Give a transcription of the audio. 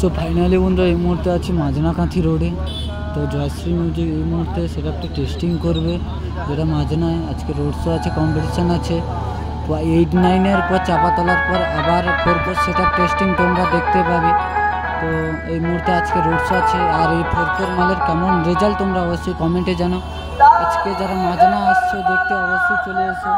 So finally বন্ধুরা এই মুহূর্তে আছি মাজনাকাঁথি রোডে। তো জয়শ্রী মিউজিক এই মুহূর্তে সেটা একটা টেস্টিং করবে, যেটা মাজনায় আজকে রোড শো আছে, কম্পিটিশান আছে। 8-9-এর পর চাপাতলার পর আবার 4 কোর্স সেটা টেস্টিং তোমরা দেখতে পাবে। তো এই মুহূর্তে আজকে রোড শো আছে। আর এই 4 কোর মালের কেমন রেজাল্ট তোমরা অবশ্যই কমেন্টে জানাও। আজকে যারা মাজনা আসছো দেখতে অবশ্যই চলে এসো।